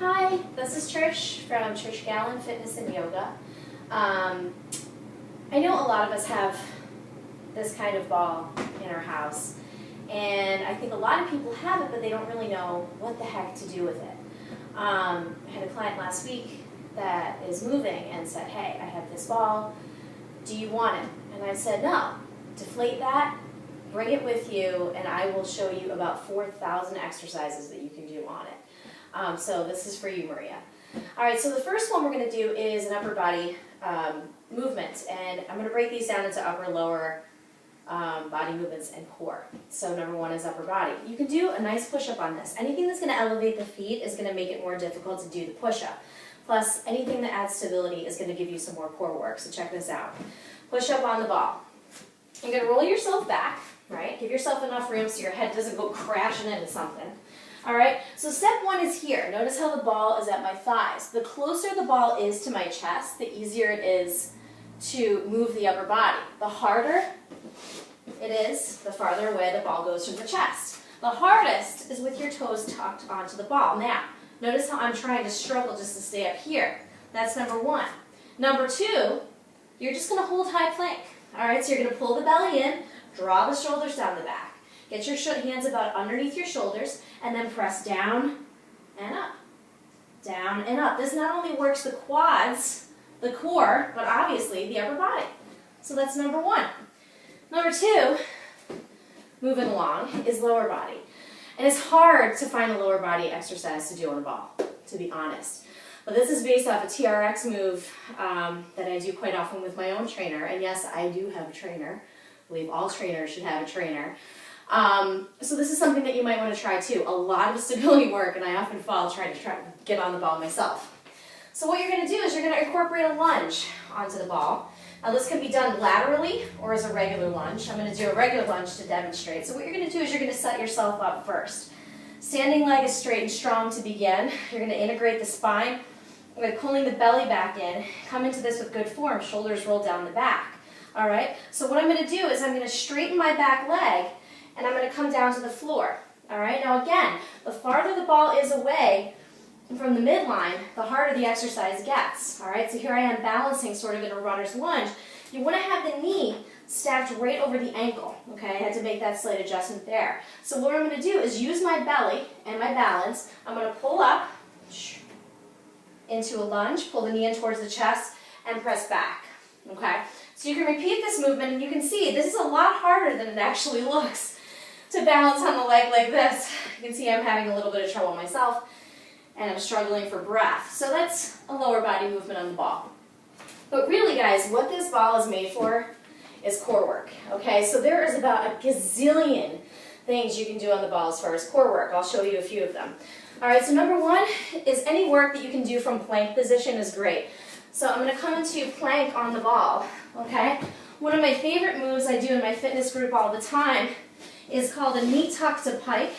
Hi, this is Trish from Trish Gallon Fitness and Yoga. I know a lot of us have this kind of ball in our house, and I think a lot of people have it, but they don't really know what the heck to do with it. I had a client last week that is moving and said, hey, I have this ball, do you want it? And I said, no, deflate that, bring it with you, and I will show you about 4,000 exercises that you can do on it. So this is for you, Maria. All right, so the first one we're going to do is an upper body movement, and I'm going to break these down into upper, lower body movements and core. So number one is upper body. You can do a nice push-up on this. Anything that's going to elevate the feet is going to make it more difficult to do the push-up. Plus, anything that adds stability is going to give you some more core work. So check this out. Push-up on the ball. You're going to roll yourself back, right? Give yourself enough room so your head doesn't go crashing into something. All right, so step one is here. Notice how the ball is at my thighs. The closer the ball is to my chest, the easier it is to move the upper body. The harder it is, the farther away the ball goes from the chest. The hardest is with your toes tucked onto the ball. Now, notice how I'm trying to struggle just to stay up here. That's number one. Number two, you're just going to hold high plank. All right, so you're going to pull the belly in, draw the shoulders down the back. Get your hands about underneath your shoulders, and then press down and up. Down and up. This not only works the quads, the core, but obviously the upper body. So that's number one. Number two, moving along, is lower body. And it's hard to find a lower body exercise to do on a ball, to be honest. But this is based off a TRX move that I do quite often with my own trainer. And yes, I do have a trainer. I believe all trainers should have a trainer. So this is something that you might want to try too. A lot of stability work, and I often fall trying to get on the ball myself. So what you're going to do is you're going to incorporate a lunge onto the ball. Now this can be done laterally or as a regular lunge. I'm going to do a regular lunge to demonstrate. So what you're going to do is you're going to set yourself up first. Standing leg is straight and strong to begin. You're going to integrate the spine. We're going to pulling the belly back in. Come into this with good form. Shoulders roll down the back. All right. So what I'm going to do is I'm going to straighten my back leg, and I'm going to come down to the floor. All right, now again, the farther the ball is away from the midline, the harder the exercise gets. All right, so here I am balancing sort of in a runner's lunge. You want to have the knee stacked right over the ankle. Okay, I had to make that slight adjustment there. So what I'm going to do is use my belly and my balance. I'm going to pull up into a lunge, pull the knee in towards the chest, and press back. Okay, so you can repeat this movement, and you can see this is a lot harder than it actually looks. To balance on the leg like this. You can see I'm having a little bit of trouble myself, and I'm struggling for breath. So that's a lower body movement on the ball. But really, guys, what this ball is made for is core work. Okay, so there is about a gazillion things you can do on the ball as far as core work. I'll show you a few of them. All right, so number one is any work that you can do from plank position is great. So I'm going to come into plank on the ball. Okay, one of my favorite moves I do in my fitness group all the time is called a knee tuck to pike.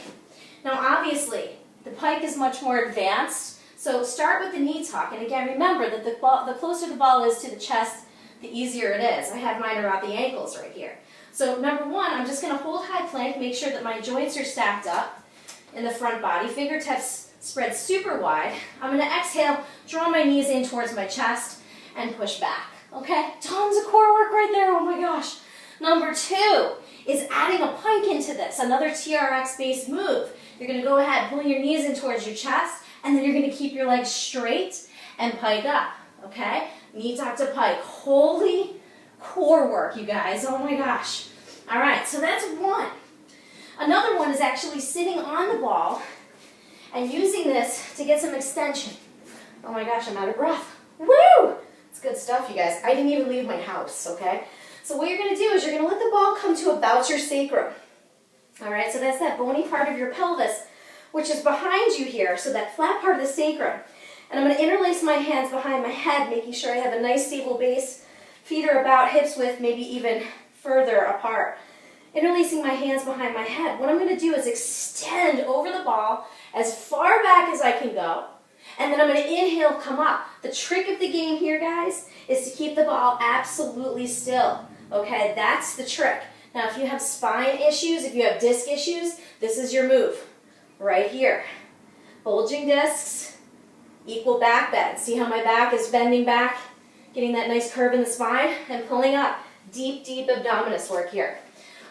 Now obviously, the pike is much more advanced, so start with the knee tuck. And again, remember that the closer the ball is to the chest, the easier it is. I have mine around the ankles right here. So number one, I'm just going to hold high plank, make sure that my joints are stacked up in the front body, fingertips spread super wide. I'm going to exhale, draw my knees in towards my chest, and push back. Okay, tons of core work right there, oh my gosh. Number two is adding a pike into this, another TRX-based move. You're going to go ahead, pull your knees in towards your chest, and then you're going to keep your legs straight and pike up, okay? Knee tuck to pike. Holy core work, you guys. Oh my gosh. All right, so that's one. Another one is actually sitting on the ball and using this to get some extension. Oh my gosh, I'm out of breath. Woo! It's good stuff, you guys. I didn't even leave my house, okay? So what you're going to do is you're going to let the ball come to about your sacrum. All right, so that's that bony part of your pelvis, which is behind you here, so that flat part of the sacrum. And I'm going to interlace my hands behind my head, making sure I have a nice stable base. Feet are about hips width, maybe even further apart. Interlacing my hands behind my head. What I'm going to do is extend over the ball as far back as I can go. And then I'm going to inhale, come up. The trick of the game here, guys, is to keep the ball absolutely still. Okay, that's the trick. Now, if you have spine issues, if you have disc issues, this is your move right here. Bulging discs, Equal back bend. See how my back is bending back, getting that nice curve in the spine, and pulling up. Deep, deep abdominis work here.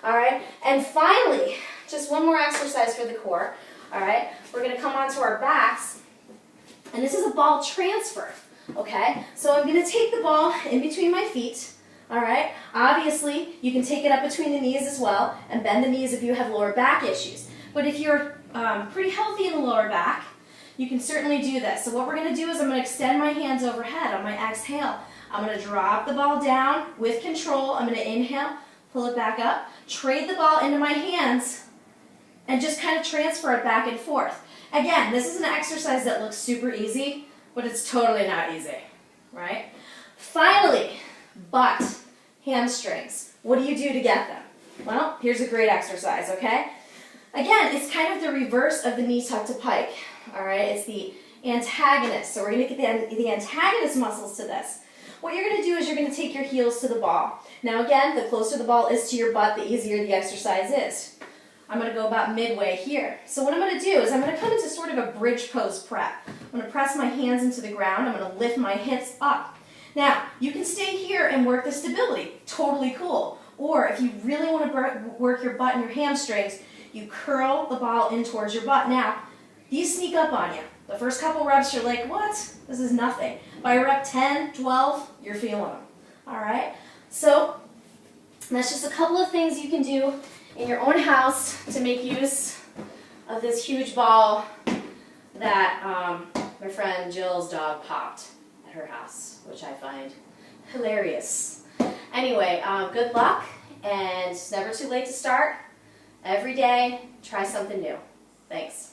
All right, and finally, just one more exercise for the core. All right, we're going to come onto our backs, and this is a ball transfer. Okay, so I'm going to take the ball in between my feet. All right, obviously you can take it up between the knees as well, and bend the knees if you have lower back issues. But if you're pretty healthy in the lower back, you can certainly do this. So what we're going to do is I'm going to extend my hands overhead on my exhale. I'm going to drop the ball down with control. I'm going to inhale, pull it back up, trade the ball into my hands, and just kind of transfer it back and forth. Again, this is an exercise that looks super easy, but it's totally not easy, right? Finally, butt, hamstrings. What do you do to get them? Well, here's a great exercise, okay? Again, it's kind of the reverse of the knee tuck to pike, all right? It's the antagonist, so we're going to get the antagonist muscles to this. What you're going to do is you're going to take your heels to the ball. Now again, the closer the ball is to your butt, the easier the exercise is. I'm going to go about midway here. So what I'm going to do is I'm going to come into sort of a bridge pose prep. I'm going to press my hands into the ground. I'm going to lift my hips up. Now, you can stay here and work the stability. Totally cool. Or if you really want to work your butt and your hamstrings, you curl the ball in towards your butt. Now, these sneak up on you. The first couple reps, you're like, what? This is nothing. By rep 10, 12, you're feeling them. All right? So that's just a couple of things you can do in your own house to make use of this huge ball that my friend Jill's dog popped at her house, which I find hilarious. Anyway, good luck, and it's never too late to start. Every day, try something new. Thanks.